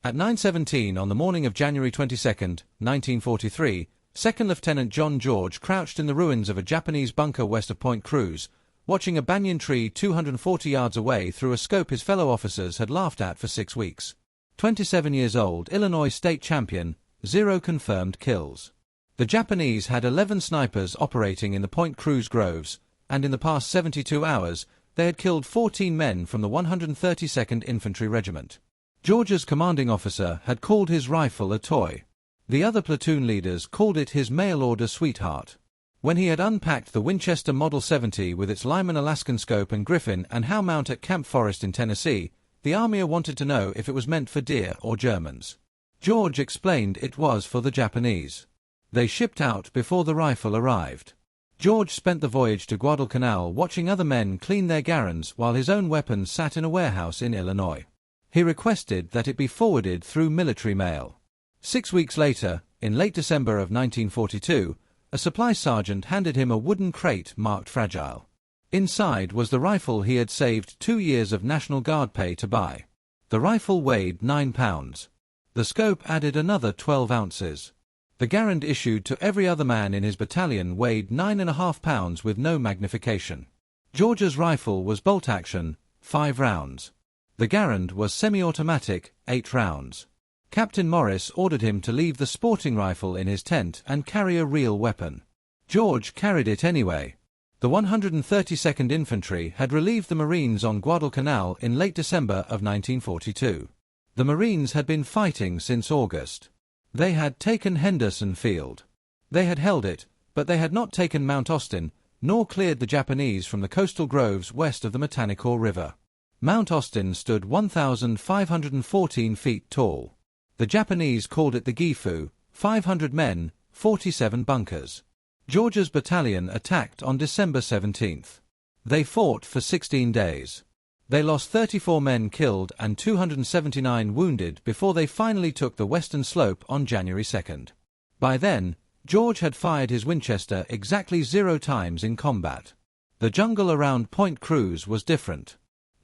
At 9:17 on the morning of January 22, 1943, Second Lieutenant John George crouched in the ruins of a Japanese bunker west of Point Cruz, watching a banyan tree 240 yards away through a scope his fellow officers had laughed at for 6 weeks. 27 years old, Illinois state champion, 0 confirmed kills. The Japanese had 11 snipers operating in the Point Cruz groves, and in the past 72 hours, they had killed 14 men from the 132nd Infantry Regiment. George's commanding officer had called his rifle a toy. The other platoon leaders called it his mail-order sweetheart. When he had unpacked the Winchester Model 70 with its Lyman Alaskan scope and Griffin and Howe mount at Camp Forest in Tennessee, the army wanted to know if it was meant for deer or Germans. George explained it was for the Japanese. They shipped out before the rifle arrived. George spent the voyage to Guadalcanal watching other men clean their garrons while his own weapons sat in a warehouse in Illinois. He requested that it be forwarded through military mail. 6 weeks later, in late December of 1942, a supply sergeant handed him a wooden crate marked fragile. Inside was the rifle he had saved 2 years of National Guard pay to buy. The rifle weighed 9 pounds. The scope added another 12 ounces. The Garand issued to every other man in his battalion weighed 9.5 pounds with no magnification. George's rifle was bolt-action, 5 rounds. The Garand was semi-automatic, 8 rounds. Captain Morris ordered him to leave the sporting rifle in his tent and carry a real weapon. George carried it anyway. The 132nd Infantry had relieved the Marines on Guadalcanal in late December of 1942. The Marines had been fighting since August. They had taken Henderson Field. They had held it, but they had not taken Mount Austin, nor cleared the Japanese from the coastal groves west of the Matanicor River. Mount Austin stood 1,514 feet tall. The Japanese called it the Gifu, 500 men, 47 bunkers. George's battalion attacked on December 17th. They fought for 16 days. They lost 34 men killed and 279 wounded before they finally took the western slope on January 2nd. By then, George had fired his Winchester exactly 0 times in combat. The jungle around Point Cruz was different.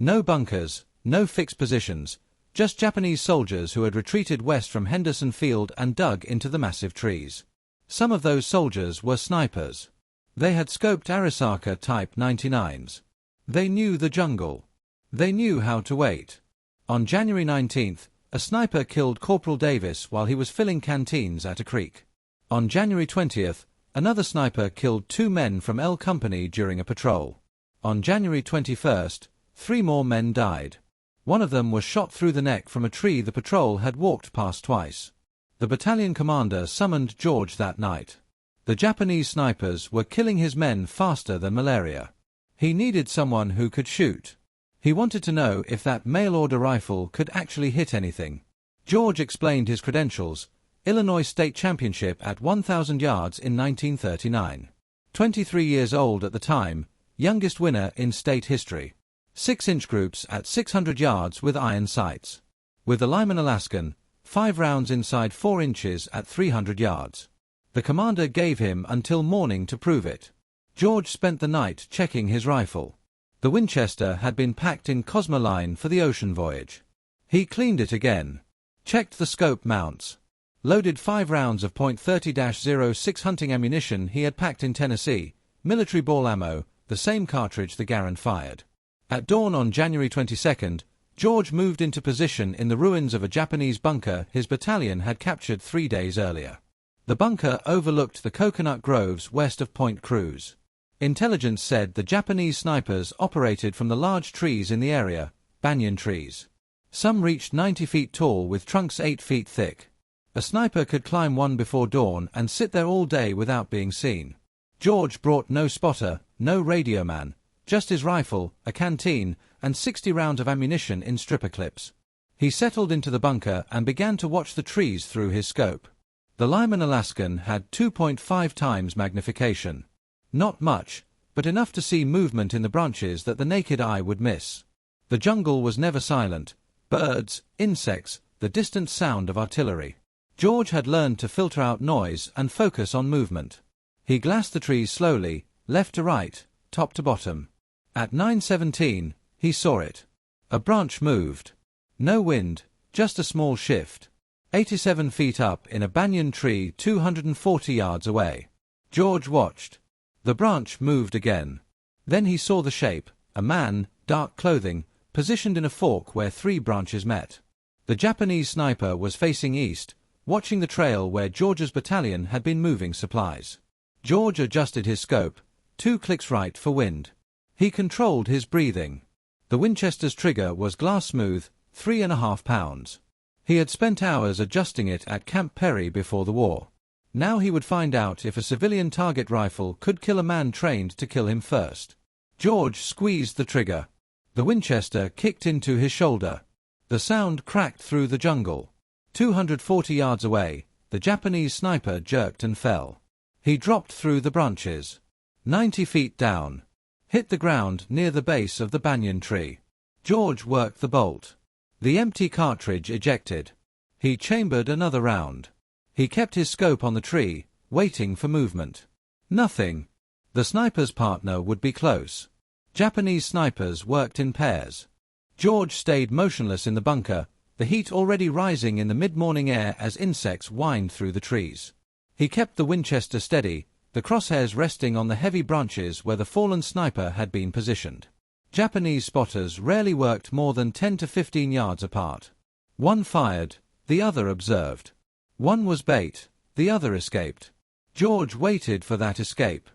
No bunkers, no fixed positions, just Japanese soldiers who had retreated west from Henderson Field and dug into the massive trees. Some of those soldiers were snipers. They had scoped Arisaka Type 99s. They knew the jungle. They knew how to wait. On January 19th, a sniper killed Corporal Davis while he was filling canteens at a creek. On January 20th, another sniper killed 2 men from L Company during a patrol. On January 21st, 3 more men died. One of them was shot through the neck from a tree the patrol had walked past twice. The battalion commander summoned George that night. The Japanese snipers were killing his men faster than malaria. He needed someone who could shoot. He wanted to know if that mail-order rifle could actually hit anything. George explained his credentials: Illinois State Championship at 1,000 yards in 1939. 23 years old at the time, youngest winner in state history. 6-inch groups at 600 yards with iron sights. With the Lyman Alaskan, 5 rounds inside 4 inches at 300 yards. The commander gave him until morning to prove it. George spent the night checking his rifle. The Winchester had been packed in Cosmoline for the ocean voyage. He cleaned it again. Checked the scope mounts. Loaded 5 rounds of .30-06 hunting ammunition he had packed in Tennessee, military ball ammo, the same cartridge the Garand fired. At dawn on January 22nd, George moved into position in the ruins of a Japanese bunker his battalion had captured 3 days earlier. The bunker overlooked the coconut groves west of Point Cruz. Intelligence said the Japanese snipers operated from the large trees in the area, banyan trees. Some reached 90 feet tall with trunks 8 feet thick. A sniper could climb one before dawn and sit there all day without being seen. George brought no spotter, no radio man, just his rifle, a canteen, and 60 rounds of ammunition in stripper clips. He settled into the bunker and began to watch the trees through his scope. The Lyman Alaskan had 2.5 times magnification. Not much, but enough to see movement in the branches that the naked eye would miss. The jungle was never silent. Birds, insects, the distant sound of artillery. George had learned to filter out noise and focus on movement. He glassed the trees slowly, left to right, top to bottom. At 9:17, he saw it. A branch moved. No wind, Just a small shift. 87 feet up in a banyan tree 240 yards away. George watched. The branch moved again. Then he saw the shape, a man, dark clothing, positioned in a fork where 3 branches met. The Japanese sniper was facing east, watching the trail where George's battalion had been moving supplies. George adjusted his scope, 2 clicks right for wind. He controlled his breathing. The Winchester's trigger was glass smooth, 3.5 pounds. He had spent hours adjusting it at Camp Perry before the war. Now he would find out if a civilian target rifle could kill a man trained to kill him first. George squeezed the trigger. The Winchester kicked into his shoulder. The sound cracked through the jungle. 240 yards away, the Japanese sniper jerked and fell. He dropped through the branches. 90 feet down. Hit the ground near the base of the banyan tree. George worked the bolt. The empty cartridge ejected. He chambered another round. He kept his scope on the tree, waiting for movement. Nothing. The sniper's partner would be close. Japanese snipers worked in pairs. George stayed motionless in the bunker, the heat already rising in the mid-morning air as insects whined through the trees. He kept the Winchester steady, the crosshairs resting on the heavy branches where the fallen sniper had been positioned. Japanese spotters rarely worked more than 10 to 15 yards apart. One fired, the other observed. One was bait, the other escaped. George waited for that escape.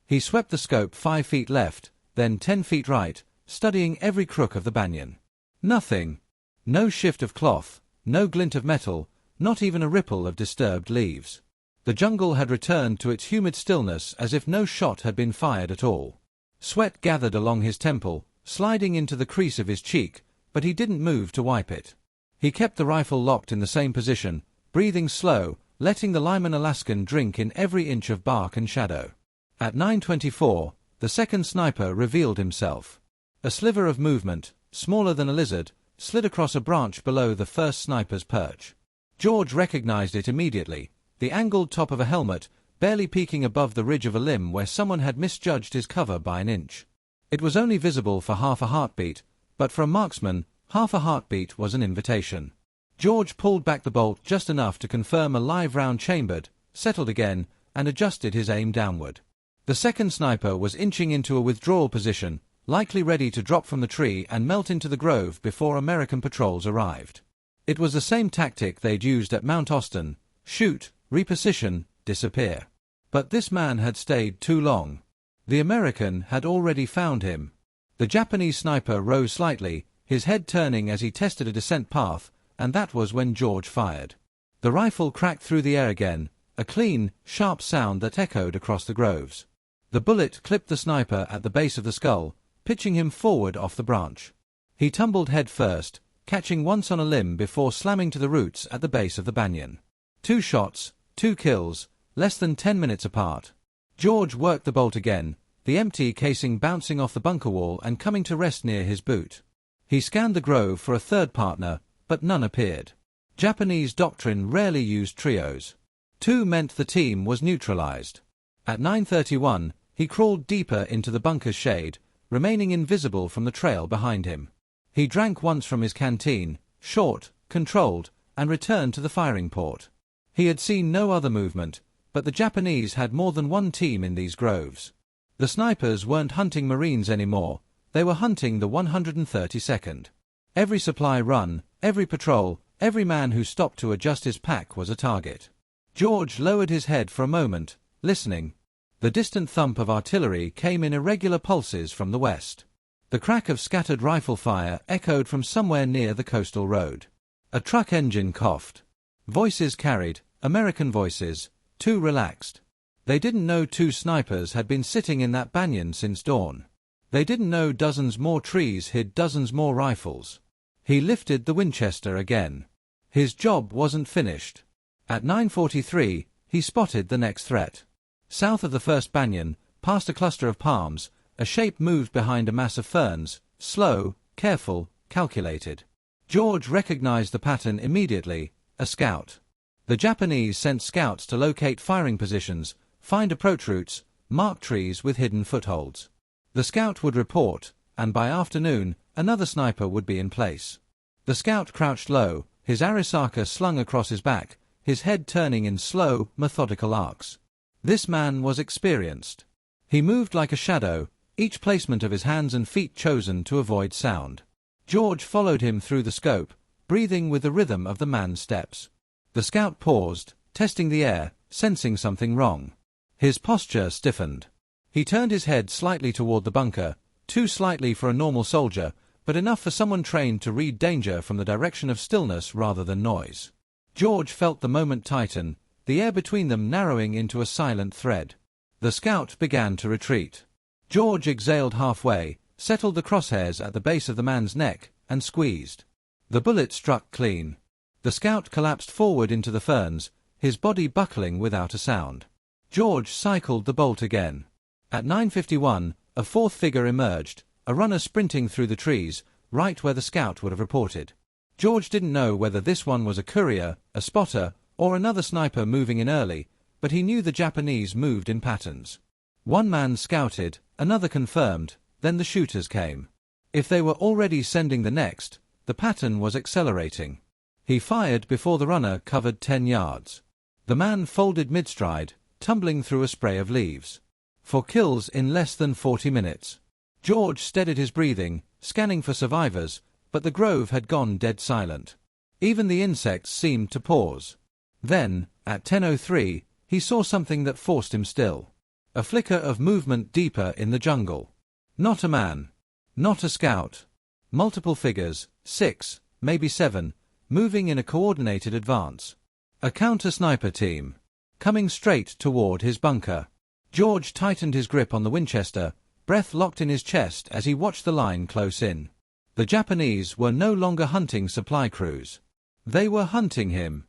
He swept the scope 5 feet left, then 10 feet right, studying every crook of the banyan. Nothing. No shift of cloth, no glint of metal, not even a ripple of disturbed leaves. The jungle had returned to its humid stillness as if no shot had been fired at all. Sweat gathered along his temple, sliding into the crease of his cheek, but he didn't move to wipe it. He kept the rifle locked in the same position, breathing slow, letting the Lyman Alaskan drink in every inch of bark and shadow. At 9:24, the second sniper revealed himself. A sliver of movement, smaller than a lizard, slid across a branch below the first sniper's perch. George recognized it immediately, the angled top of a helmet, barely peeking above the ridge of a limb where someone had misjudged his cover by an inch. It was only visible for half a heartbeat, but for a marksman, half a heartbeat was an invitation. George pulled back the bolt just enough to confirm a live round chambered, settled again, and adjusted his aim downward. The second sniper was inching into a withdrawal position, likely ready to drop from the tree and melt into the grove before American patrols arrived. It was the same tactic they'd used at Mount Austin: shoot, reposition, disappear. But this man had stayed too long. The American had already found him. The Japanese sniper rose slightly, his head turning as he tested a descent path, and that was when George fired. The rifle cracked through the air again, a clean, sharp sound that echoed across the groves. The bullet clipped the sniper at the base of the skull, pitching him forward off the branch. He tumbled head first, catching once on a limb before slamming to the roots at the base of the banyan. 2 shots, 2 kills, less than 10 minutes apart. George worked the bolt again, the empty casing bouncing off the bunker wall and coming to rest near his boot. He scanned the grove for a third partner, but none appeared. Japanese doctrine rarely used trios. 2 meant the team was neutralized. At 9:31, he crawled deeper into the bunker's shade, remaining invisible from the trail behind him. He drank once from his canteen, short, controlled, and returned to the firing port. He had seen no other movement, but the Japanese had more than one team in these groves. The snipers weren't hunting Marines anymore, they were hunting the 132nd. Every supply run, every patrol, every man who stopped to adjust his pack was a target. George lowered his head for a moment, listening. The distant thump of artillery came in irregular pulses from the west. The crack of scattered rifle fire echoed from somewhere near the coastal road. A truck engine coughed. Voices carried, American voices, too relaxed. They didn't know 2 snipers had been sitting in that banyan since dawn. They didn't know dozens more trees hid dozens more rifles. He lifted the Winchester again. His job wasn't finished. At 9:43, he spotted the next threat. South of the first banyan, past a cluster of palms, a shape moved behind a mass of ferns, slow, careful, calculated. George recognized the pattern immediately, a scout. The Japanese sent scouts to locate firing positions, find approach routes, mark trees with hidden footholds. The scout would report, and by afternoon, another sniper would be in place. The scout crouched low, his arisaka slung across his back, his head turning in slow, methodical arcs. This man was experienced. He moved like a shadow, each placement of his hands and feet chosen to avoid sound. George followed him through the scope, breathing with the rhythm of the man's steps. The scout paused, testing the air, sensing something wrong. His posture stiffened. He turned his head slightly toward the bunker, too slightly for a normal soldier, but enough for someone trained to read danger from the direction of stillness rather than noise. George felt the moment tighten, the air between them narrowing into a silent thread. The scout began to retreat. George exhaled halfway, settled the crosshairs at the base of the man's neck, and squeezed. The bullet struck clean. The scout collapsed forward into the ferns, his body buckling without a sound. George cycled the bolt again. At 9:51, a fourth figure emerged, a runner sprinting through the trees, right where the scout would have reported. George didn't know whether this one was a courier, a spotter, or another sniper moving in early, but he knew the Japanese moved in patterns. One man scouted, another confirmed, then the shooters came. If they were already sending the next, the pattern was accelerating. He fired before the runner covered 10 yards. The man folded mid-stride, tumbling through a spray of leaves. 4 kills in less than 40 minutes. George steadied his breathing, scanning for survivors, but the grove had gone dead silent. Even the insects seemed to pause. Then, at 10:03, he saw something that forced him still. A flicker of movement deeper in the jungle. Not a man. Not a scout. Multiple figures, 6, maybe 7, moving in a coordinated advance. A counter-sniper team. Coming straight toward his bunker. George tightened his grip on the Winchester, breath locked in his chest as he watched the line close in. The Japanese were no longer hunting supply crews. They were hunting him.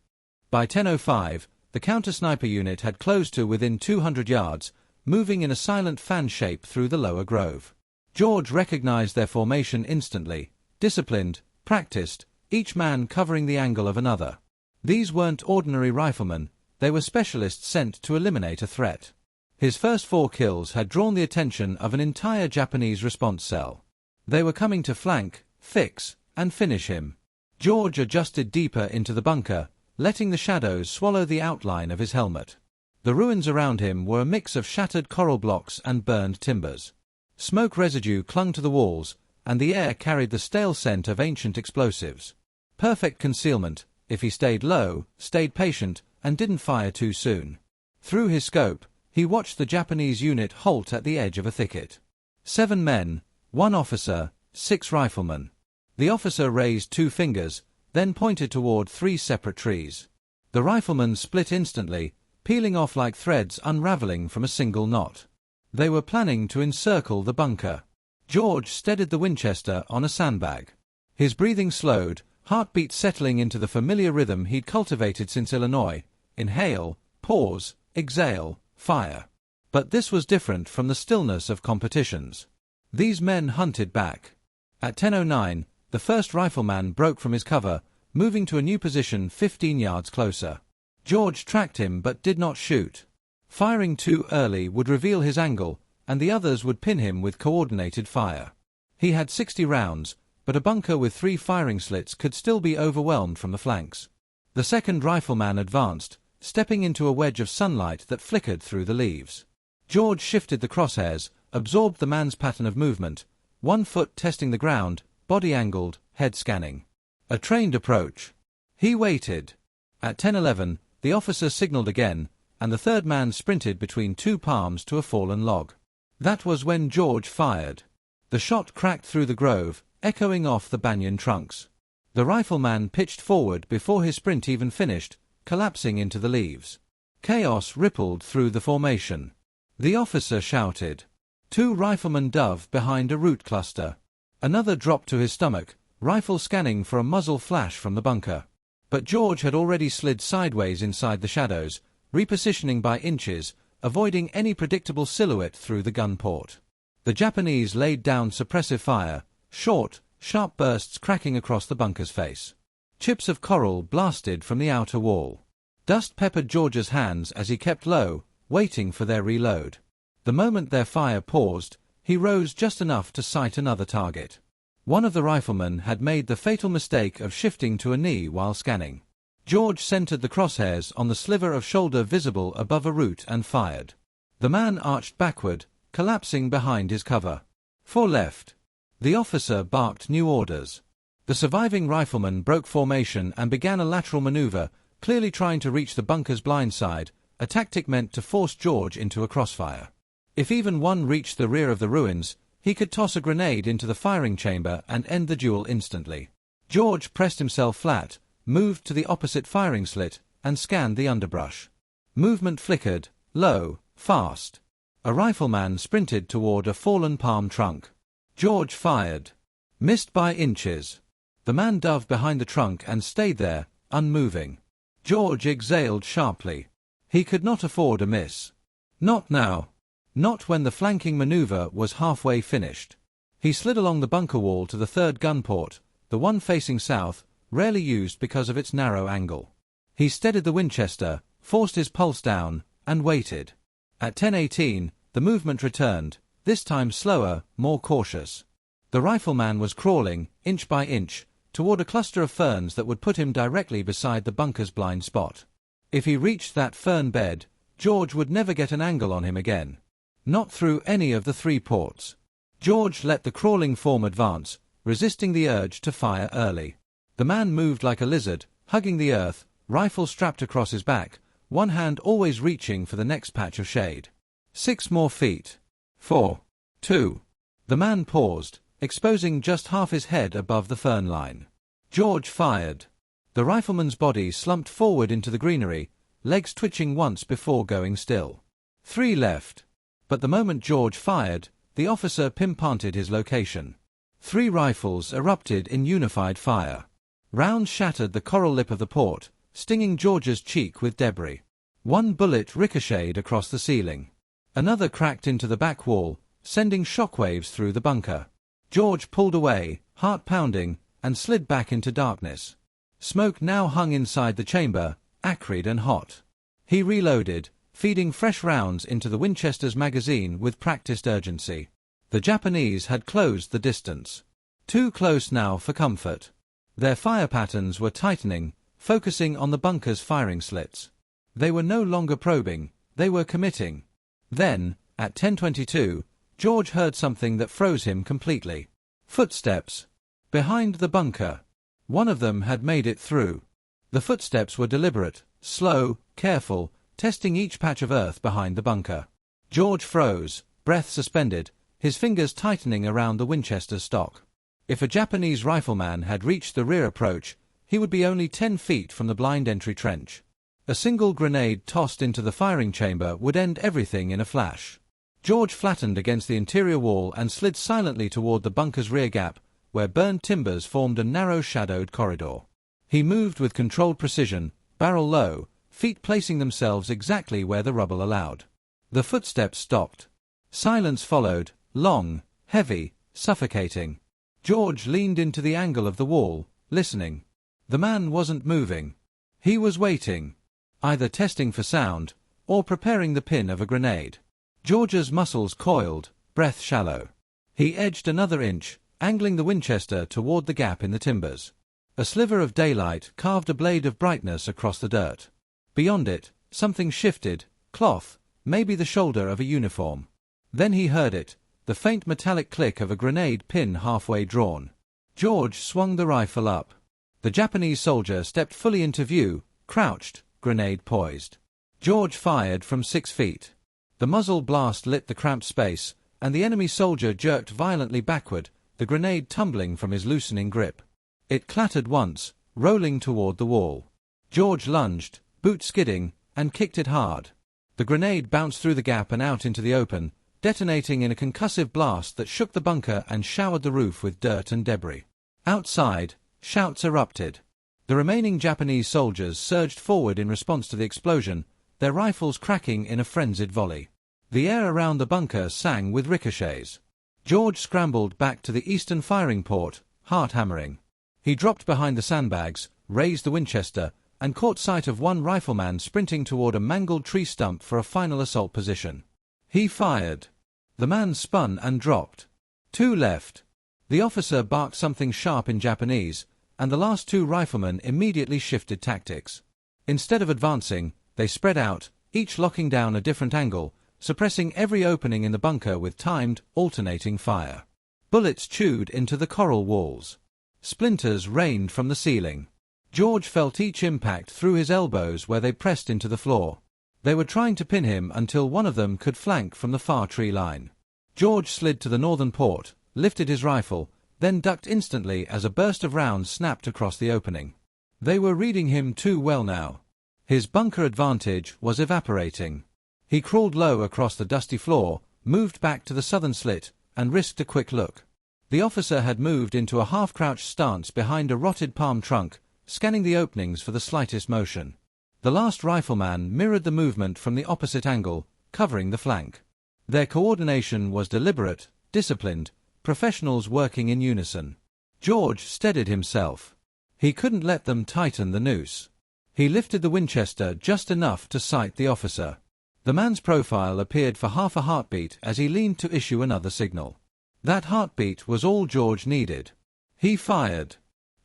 By 10:05, the counter-sniper unit had closed to within 200 yards, moving in a silent fan shape through the lower grove. George recognized their formation instantly, disciplined, practiced, each man covering the angle of another. These weren't ordinary riflemen, they were specialists sent to eliminate a threat. His first 4 kills had drawn the attention of an entire Japanese response cell. They were coming to flank, fix, and finish him. George adjusted deeper into the bunker, letting the shadows swallow the outline of his helmet. The ruins around him were a mix of shattered coral blocks and burned timbers. Smoke residue clung to the walls, and the air carried the stale scent of ancient explosives. Perfect concealment, if he stayed low, stayed patient, and didn't fire too soon. Through his scope, he watched the Japanese unit halt at the edge of a thicket. 7 men, 1 officer, 6 riflemen. The officer raised 2 fingers, then pointed toward 3 separate trees. The riflemen split instantly, peeling off like threads unraveling from a single knot. They were planning to encircle the bunker. George steadied the Winchester on a sandbag. His breathing slowed, heartbeat settling into the familiar rhythm he'd cultivated since Illinois. Inhale, pause, exhale, fire. But this was different from the stillness of competitions. These men hunted back. At 10:09, the first rifleman broke from his cover, moving to a new position 15 yards closer. George tracked him but did not shoot. Firing too early would reveal his angle, and the others would pin him with coordinated fire. He had 60 rounds, but a bunker with 3 firing slits could still be overwhelmed from the flanks. The second rifleman advanced, stepping into a wedge of sunlight that flickered through the leaves. George shifted the crosshairs, absorbed the man's pattern of movement, 1 foot testing the ground, body angled, head scanning. A trained approach. He waited. At 10:11, the officer signaled again, and the third man sprinted between 2 palms to a fallen log. That was when George fired. The shot cracked through the grove, echoing off the banyan trunks. The rifleman pitched forward before his sprint even finished, collapsing into the leaves. Chaos rippled through the formation. The officer shouted. 2 riflemen dove behind a root cluster. Another dropped to his stomach, rifle scanning for a muzzle flash from the bunker. But George had already slid sideways inside the shadows, repositioning by inches, avoiding any predictable silhouette through the gun port. The Japanese laid down suppressive fire, short, sharp bursts cracking across the bunker's face. Chips of coral blasted from the outer wall. Dust peppered George's hands as he kept low, waiting for their reload. The moment their fire paused, he rose just enough to sight another target. One of the riflemen had made the fatal mistake of shifting to a knee while scanning. George centered the crosshairs on the sliver of shoulder visible above a root and fired. The man arched backward, collapsing behind his cover. "For left." The officer barked new orders. The surviving rifleman broke formation and began a lateral maneuver, clearly trying to reach the bunker's blind side, a tactic meant to force George into a crossfire. If even one reached the rear of the ruins, he could toss a grenade into the firing chamber and end the duel instantly. George pressed himself flat, moved to the opposite firing slit, and scanned the underbrush. Movement flickered, low, fast. A rifleman sprinted toward a fallen palm trunk. George fired. Missed by inches. The man dove behind the trunk and stayed there, unmoving. George exhaled sharply. He could not afford a miss. Not now. Not when the flanking maneuver was halfway finished. He slid along the bunker wall to the third gun port, the one facing south, rarely used because of its narrow angle. He steadied the Winchester, forced his pulse down, and waited. At 10:18, the movement returned, this time slower, more cautious. The rifleman was crawling, inch by inch, toward a cluster of ferns that would put him directly beside the bunker's blind spot. If he reached that fern bed, George would never get an angle on him again. Not through any of the three ports. George let the crawling form advance, resisting the urge to fire early. The man moved like a lizard, hugging the earth, rifle strapped across his back, one hand always reaching for the next patch of shade. 6 more feet. 4. 2. The man paused, exposing just half his head above the fern line. George fired. The rifleman's body slumped forward into the greenery, legs twitching once before going still. 3 left. But the moment George fired, the officer pinpointed his location. 3 rifles erupted in unified fire. Rounds shattered the coral lip of the port, stinging George's cheek with debris. 1 bullet ricocheted across the ceiling. Another cracked into the back wall, sending shockwaves through the bunker. George pulled away, heart pounding, and slid back into darkness. Smoke now hung inside the chamber, acrid and hot. He reloaded, feeding fresh rounds into the Winchester's magazine with practiced urgency. The Japanese had closed the distance. Too close now for comfort. Their fire patterns were tightening, focusing on the bunker's firing slits. They were no longer probing, they were committing. Then, at 10:22, George heard something that froze him completely. Footsteps. Behind the bunker. One of them had made it through. The footsteps were deliberate, slow, careful, testing each patch of earth behind the bunker. George froze, breath suspended, his fingers tightening around the Winchester stock. If a Japanese rifleman had reached the rear approach, he would be only 10 feet from the blind entry trench. A single grenade tossed into the firing chamber would end everything in a flash. George flattened against the interior wall and slid silently toward the bunker's rear gap, where burned timbers formed a narrow shadowed corridor. He moved with controlled precision, barrel low, feet placing themselves exactly where the rubble allowed. The footsteps stopped. Silence followed, long, heavy, suffocating. George leaned into the angle of the wall, listening. The man wasn't moving. He was waiting, either testing for sound, or preparing the pin of a grenade. George's muscles coiled, breath shallow. He edged another inch, angling the Winchester toward the gap in the timbers. A sliver of daylight carved a blade of brightness across the dirt. Beyond it, something shifted, cloth, maybe the shoulder of a uniform. Then he heard it, the faint metallic click of a grenade pin halfway drawn. George swung the rifle up. The Japanese soldier stepped fully into view, crouched, grenade poised. George fired from 6 feet. The muzzle blast lit the cramped space, and the enemy soldier jerked violently backward, the grenade tumbling from his loosening grip. It clattered once, rolling toward the wall. George lunged, boot skidding, and kicked it hard. The grenade bounced through the gap and out into the open, detonating in a concussive blast that shook the bunker and showered the roof with dirt and debris. Outside, shouts erupted. The remaining Japanese soldiers surged forward in response to the explosion, their rifles cracking in a frenzied volley. The air around the bunker sang with ricochets. George scrambled back to the eastern firing port, heart hammering. He dropped behind the sandbags, raised the Winchester, and caught sight of one rifleman sprinting toward a mangled tree stump for a final assault position. He fired. The man spun and dropped. 2 left. The officer barked something sharp in Japanese, and the last two riflemen immediately shifted tactics. Instead of advancing, they spread out, each locking down a different angle, suppressing every opening in the bunker with timed, alternating fire. Bullets chewed into the coral walls. Splinters rained from the ceiling. George felt each impact through his elbows where they pressed into the floor. They were trying to pin him until one of them could flank from the far tree line. George slid to the northern port, lifted his rifle, then ducked instantly as a burst of rounds snapped across the opening. They were reading him too well now. His bunker advantage was evaporating. He crawled low across the dusty floor, moved back to the southern slit, and risked a quick look. The officer had moved into a half-crouched stance behind a rotted palm trunk, scanning the openings for the slightest motion. The last rifleman mirrored the movement from the opposite angle, covering the flank. Their coordination was deliberate, disciplined, professionals working in unison. George steadied himself. He couldn't let them tighten the noose. He lifted the Winchester just enough to sight the officer. The man's profile appeared for half a heartbeat as he leaned to issue another signal. That heartbeat was all George needed. He fired.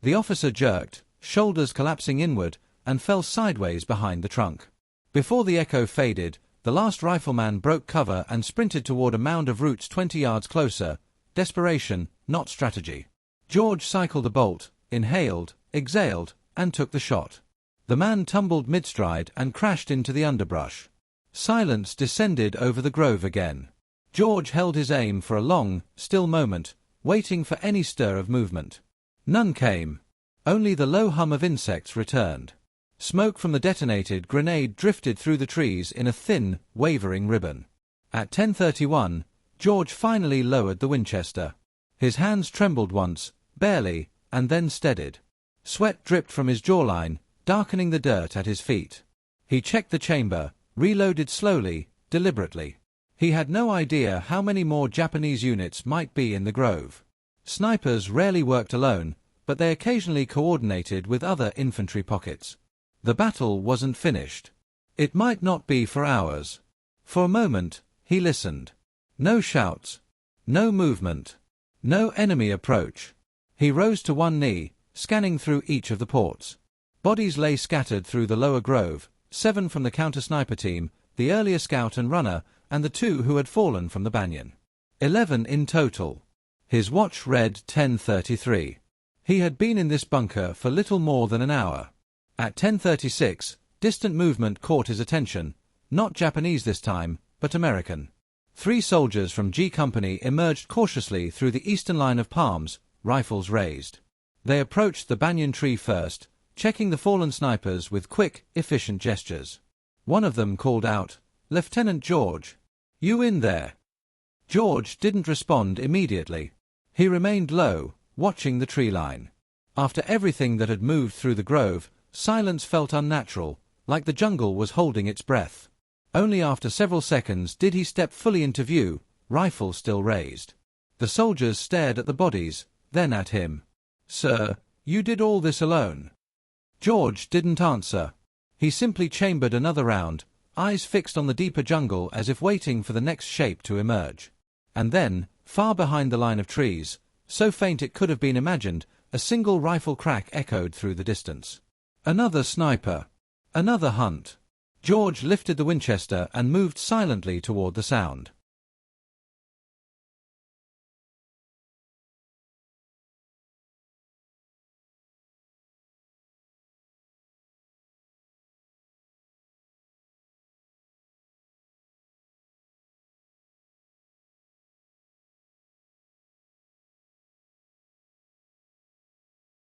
The officer jerked, shoulders collapsing inward, and fell sideways behind the trunk. Before the echo faded, the last rifleman broke cover and sprinted toward a mound of roots 20 yards closer. Desperation, not strategy. George cycled a bolt, inhaled, exhaled, and took the shot. The man tumbled mid-stride and crashed into the underbrush. Silence descended over the grove again. George held his aim for a long, still moment, waiting for any stir of movement. None came. Only the low hum of insects returned. Smoke from the detonated grenade drifted through the trees in a thin, wavering ribbon. At 10:31, George finally lowered the Winchester. His hands trembled once, barely, and then steadied. Sweat dripped from his jawline, darkening the dirt at his feet. He checked the chamber, reloaded slowly, deliberately. He had no idea how many more Japanese units might be in the grove. Snipers rarely worked alone, but they occasionally coordinated with other infantry pockets. The battle wasn't finished. It might not be for hours. For a moment, he listened. No shouts. No movement. No enemy approach. He rose to one knee, scanning through each of the ports. Bodies lay scattered through the lower grove, 7 from the counter-sniper team, the earlier scout and runner, and the 2 who had fallen from the banyan. 11 in total. His watch read 10:33. He had been in this bunker for little more than an hour. At 10:36, distant movement caught his attention, not Japanese this time, but American. 3 soldiers from G Company emerged cautiously through the eastern line of palms, rifles raised. They approached the banyan tree first, checking the fallen snipers with quick, efficient gestures. One of them called out, "Lieutenant George, you in there?" George didn't respond immediately. He remained low, watching the tree line. After everything that had moved through the grove, silence felt unnatural, like the jungle was holding its breath. Only after several seconds did he step fully into view, rifle still raised. The soldiers stared at the bodies, then at him. "Sir, you did all this alone?" George didn't answer. He simply chambered another round, eyes fixed on the deeper jungle as if waiting for the next shape to emerge. And then, far behind the line of trees, so faint it could have been imagined, a single rifle crack echoed through the distance. Another sniper. Another hunt. George lifted the Winchester and moved silently toward the sound.